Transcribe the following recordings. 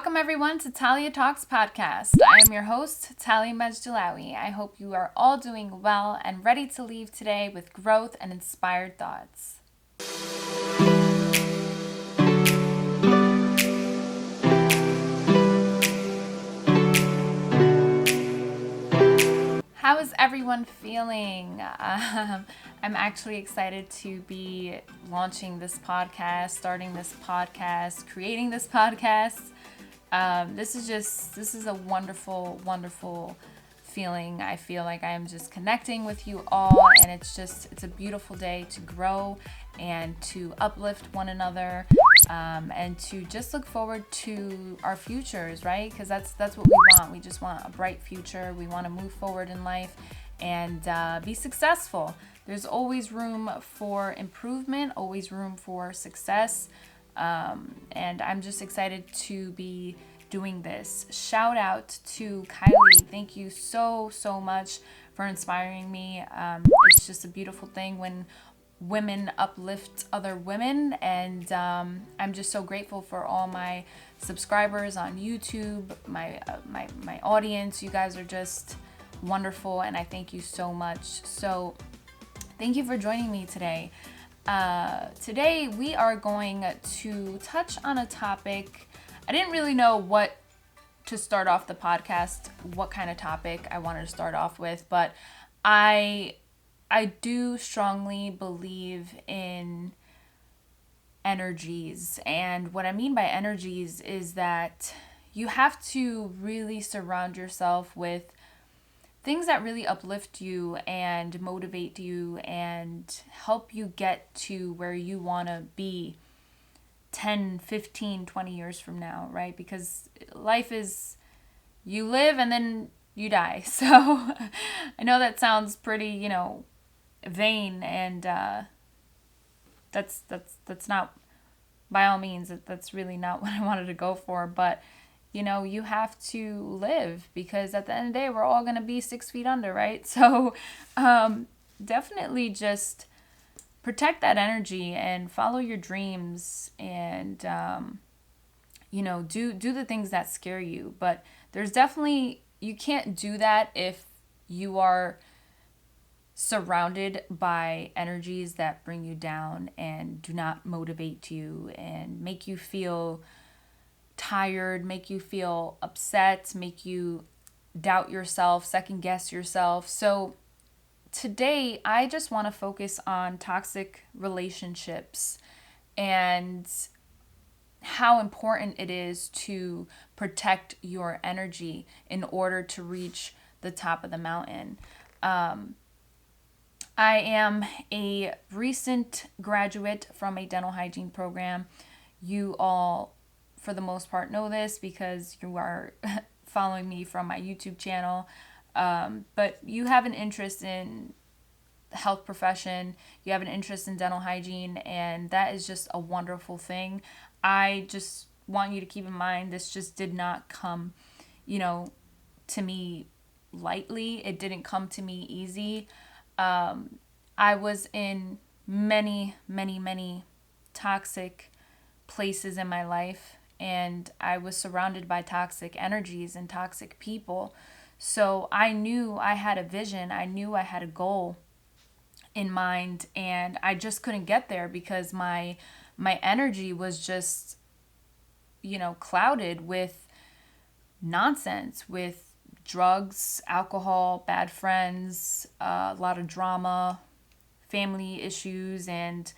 Welcome everyone to TaliaTalksPodcast. I am your host, TaliaTalks. I hope you are all doing well and ready to leave today with growth and inspired thoughts. How is everyone feeling? I'm actually excited to be launching this podcast, starting this podcast, creating this podcast. This is a wonderful, wonderful feeling. I feel like I am just connecting with you all, and it's a beautiful day to grow and to uplift one another, and to just look forward to our futures, right? Because that's what we want. We just want a bright future. We want to move forward in life and be successful. There's always room for improvement, always room for success. And I'm just excited to be doing this. Shout out to Kylie. Thank you so much for inspiring me. It's just a beautiful thing when women uplift other women, and I'm just so grateful for all my subscribers on YouTube, my audience. You guys are just wonderful, and I thank you so much. So thank you for joining me today. Today we are going to touch on a topic. I didn't really know what to start off the podcast, what kind of topic I wanted to start off with, but I do strongly believe in energies. And what I mean by energies is that you have to really surround yourself with things that really uplift you and motivate you and help you get to where you want to be 10, 15, 20 years from now, right? Because life is, you live and then you die. So I know that sounds pretty, vain, and that's not, by all means, that's really not what I wanted to go for. But you have to live, because at the end of the day, we're all going to be 6 feet under, right? So definitely just protect that energy and follow your dreams, and do the things that scare you. But there's definitely, you can't do that if you are surrounded by energies that bring you down and do not motivate you and make you feel tired, make you feel upset, make you doubt yourself, second guess yourself. So today I just want to focus on toxic relationships and how important it is to protect your energy in order to reach the top of the mountain. I am a recent graduate from a dental hygiene program. You all, for the most part, know this because you are following me from my YouTube channel. But you have an interest in the health profession, you have an interest in dental hygiene, and that is just a wonderful thing. I just want you to keep in mind, this just did not come, to me lightly. It didn't come to me easy. I was in many toxic places in my life, and I was surrounded by toxic energies and toxic people. So I knew I had a vision. I knew I had a goal in mind, and I just couldn't get there because my energy was just, clouded with nonsense, with drugs, alcohol, bad friends, a lot of drama, family issues. And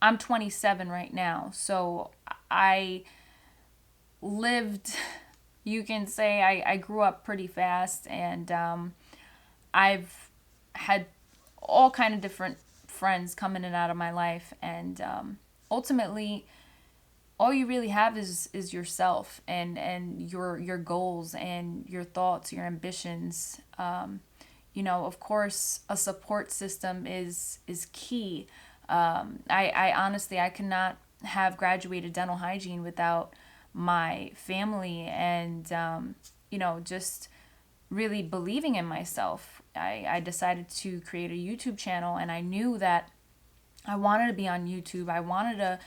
I'm 27 right now, so I lived, you can say I grew up pretty fast, and I've had all kind of different friends come in and out of my life, and ultimately all you really have is yourself and your goals and your thoughts, your ambitions. Of course, a support system is key. I honestly, I could not have graduated dental hygiene without my family and, just really believing in myself. I decided to create a YouTube channel, and I knew that I wanted to be on YouTube. I wanted to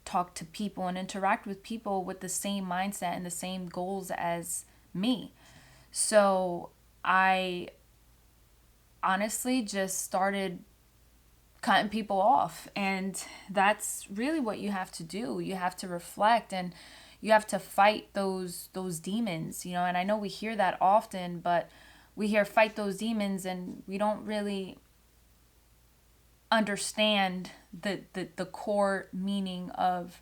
talk to people and interact with people with the same mindset and the same goals as me. So I honestly just started cutting people off. And that's really what you have to do. You have to reflect and you have to fight those demons, and I know we hear that often, but we hear fight those demons and we don't really understand the core meaning of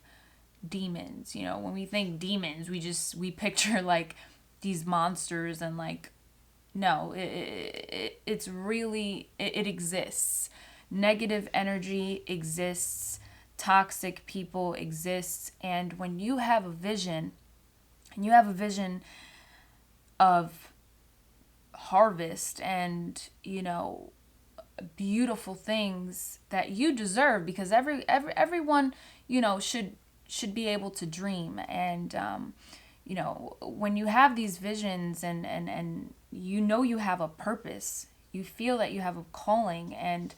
demons. When we think demons, we picture like these monsters and like, no, it's really, it exists. Negative energy exists. Toxic people exist. And when you have a vision, of harvest and, beautiful things that you deserve, because everyone, should be able to dream. And, when you have these visions and you have a purpose, you feel that you have a calling, and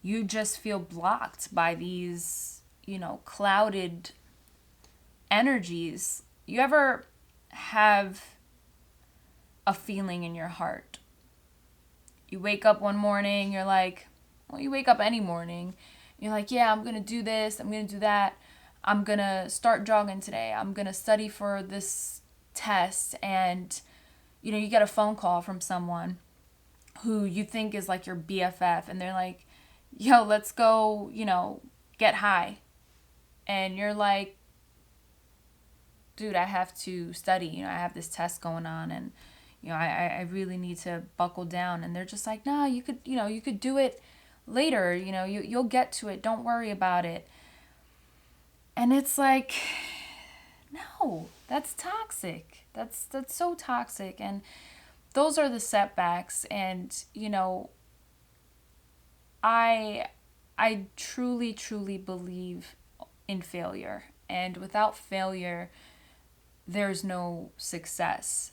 you just feel blocked by these, clouded energies. You ever have a feeling in your heart? You wake up one morning, you're like, well, you wake up any morning, you're like, yeah, I'm going to do this, I'm going to do that. I'm going to start jogging today. I'm going to study for this test. And, you get a phone call from someone who you think is like your BFF, and they're like, yo, let's go, get high. And you're like, dude, I have to study. I have this test going on, and, I really need to buckle down. And they're just like, nah, you could do it later. You'll get to it. Don't worry about it. And it's like, no, that's toxic. That's so toxic. And those are the setbacks. And, I truly, truly believe in failure. And without failure, there's no success.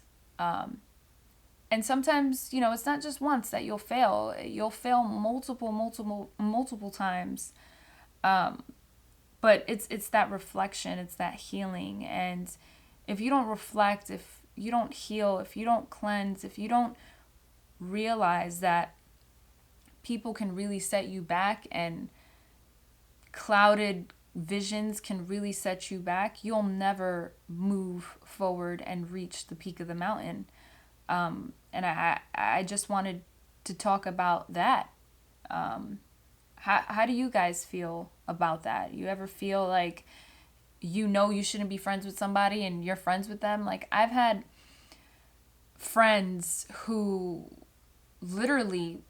And sometimes, it's not just once that you'll fail. You'll fail multiple times. But it's that reflection, it's that healing. And if you don't reflect, if you don't heal, if you don't cleanse, if you don't realize that people can really set you back and clouded visions can really set you back, you'll never move forward and reach the peak of the mountain. And I just wanted to talk about that. How do you guys feel about that? You ever feel like you shouldn't be friends with somebody and you're friends with them? Like, I've had friends who literally,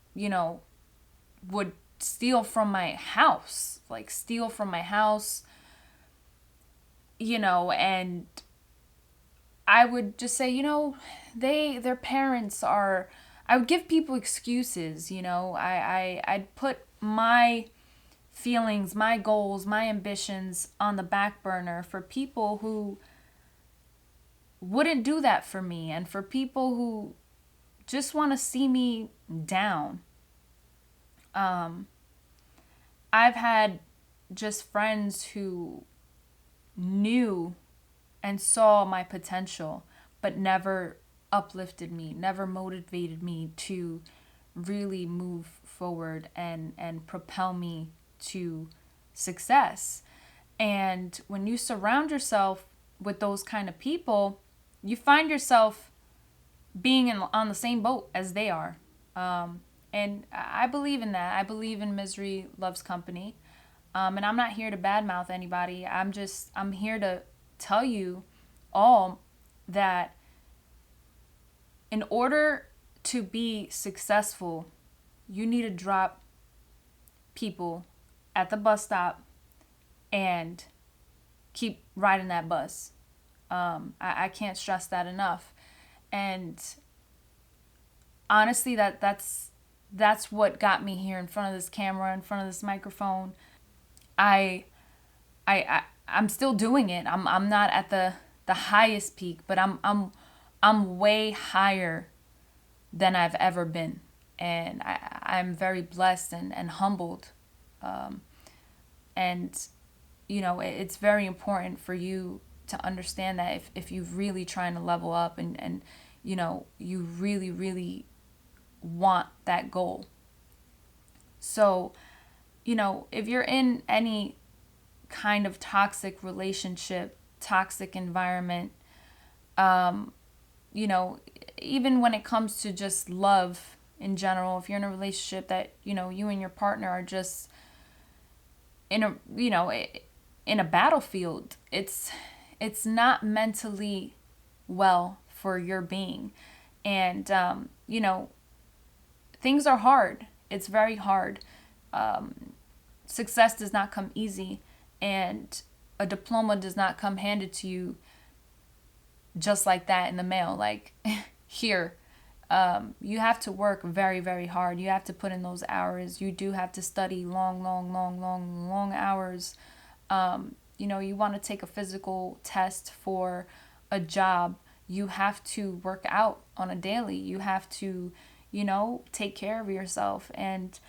would steal from my house. And I would just say, their parents are, I would give people excuses, I'd put my feelings, my goals, my ambitions on the back burner for people who wouldn't do that for me, and for people who just want to see me down. I've had just friends who knew and saw my potential, but never uplifted me, never motivated me to really move forward and propel me to success. And when you surround yourself with those kind of people, you find yourself being on the same boat as they are. And I believe in that. I believe in misery loves company. And I'm not here to badmouth anybody. I'm here to tell you all that in order to be successful, you need to drop people at the bus stop and keep riding that bus. I can't stress that enough. And honestly, that's what got me here in front of this camera, in front of this microphone. I'm still doing it. I'm not at the highest peak, but I'm way higher than I've ever been. And I'm very blessed and humbled. And it's very important for you to understand that if you're really trying to level up and you really, really want that goal. So, if you're in any kind of toxic relationship, toxic environment, um, even when it comes to just love in general, if you're in a relationship that, you and your partner are just in a, in a battlefield, it's not mentally well for your being. And, things are hard. It's very hard. Success does not come easy, and a diploma does not come handed to you just like that in the mail. Like, here, you have to work very, very hard. You have to put in those hours. You do have to study long, long, long, long, long hours. You want to take a physical test for a job. You have to work out on a daily. You have to, take care of yourself. And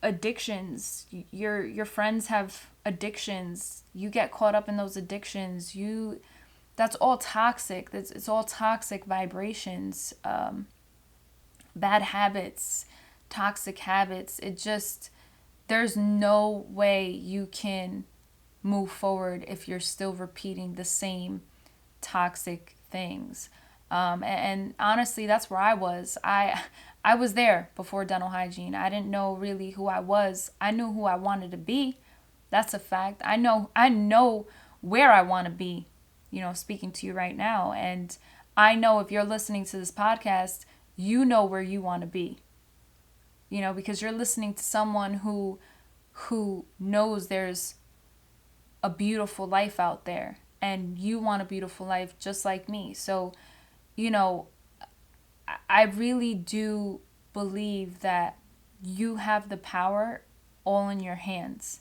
addictions, your friends have addictions. You get caught up in those addictions. That's all toxic. It's all toxic vibrations, bad habits, toxic habits. There's no way you can move forward if you're still repeating the same toxic things. And honestly, that's where I was. I was there before dental hygiene. I didn't know really who I was. I knew who I wanted to be. That's a fact. I know where I want to be, speaking to you right now. And I know if you're listening to this podcast, you know where you want to be. Because you're listening to someone who knows there's a beautiful life out there, and you want a beautiful life just like me. So, I really do believe that you have the power all in your hands.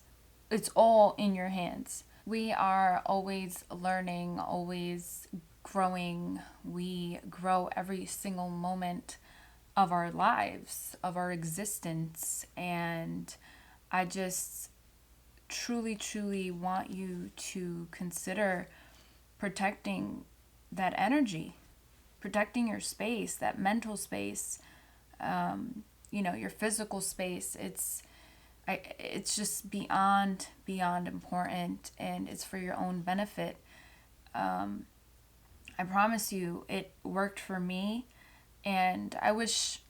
It's all in your hands. We are always learning, always growing. We grow every single moment of our lives, of our existence. And I just truly, truly want you to consider protecting that energy, protecting your space, that mental space, your physical space. It's just beyond important, and it's for your own benefit. I promise you, it worked for me, and I wish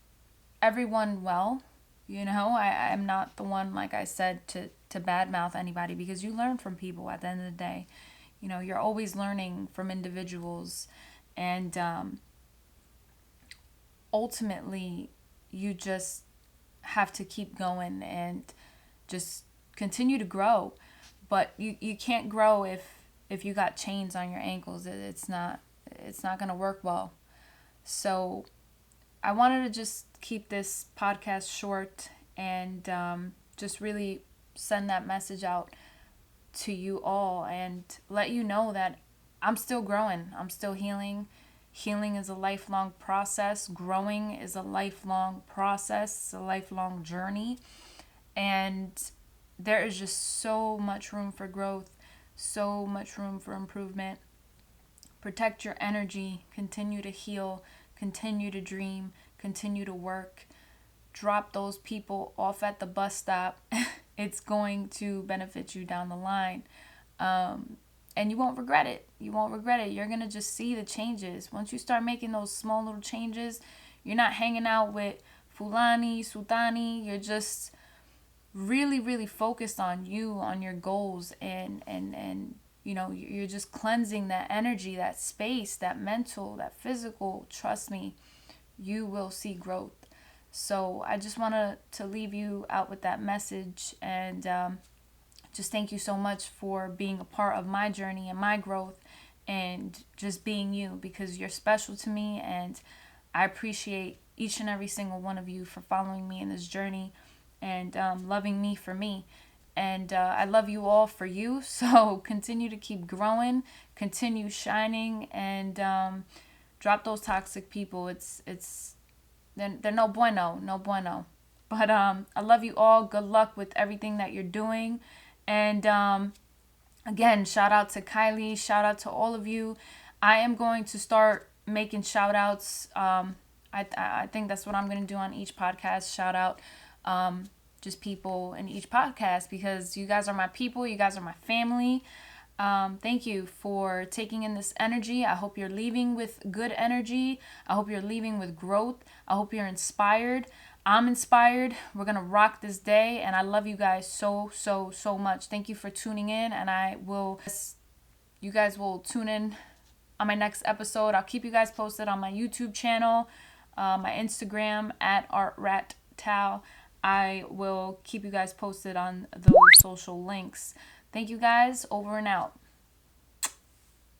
everyone well. I'm not the one, like I said, to badmouth anybody, because you learn from people at the end of the day. You're always learning from individuals, and ultimately, you just have to keep going and just continue to grow. But you can't grow if you got chains on your ankles. It's not going to work well. So I wanted to just keep this podcast short and just really send that message out to you all and let you know that I'm still growing. I'm still healing. Healing is a lifelong process. Growing is a lifelong process, a lifelong journey. And there is just so much room for growth, so much room for improvement. Protect your energy. Continue to heal. Continue to dream. Continue to work. Drop those people off at the bus stop. It's going to benefit you down the line. And you won't regret it. You won't regret it. You're going to just see the changes. Once you start making those small little changes, you're not hanging out with Fulani, Sultani. You're just really, really focused on you, on your goals. And you're just cleansing that energy, that space, that mental, that physical. Trust me, you will see growth. So I just want to leave you out with that message. And just thank you so much for being a part of my journey and my growth, and just being you, because you're special to me, and I appreciate each and every single one of you for following me in this journey and loving me for me. And I love you all for you. So continue to keep growing, continue shining, and drop those toxic people. They're no bueno. But I love you all. Good luck with everything that you're doing. And again, shout out to Kylie, shout out to all of you. I am going to start making shout outs. I think that's what I'm going to do on each podcast. Shout out just people in each podcast, because you guys are my people. You guys are my family. Thank you for taking in this energy. I hope you're leaving with good energy. I hope you're leaving with growth. I hope you're inspired. I'm inspired. We're going to rock this day. And I love you guys so, so, so much. Thank you for tuning in. And you guys will tune in on my next episode. I'll keep you guys posted on my YouTube channel, my Instagram at ArtRatTal. I will keep you guys posted on those social links. Thank you guys. Over and out.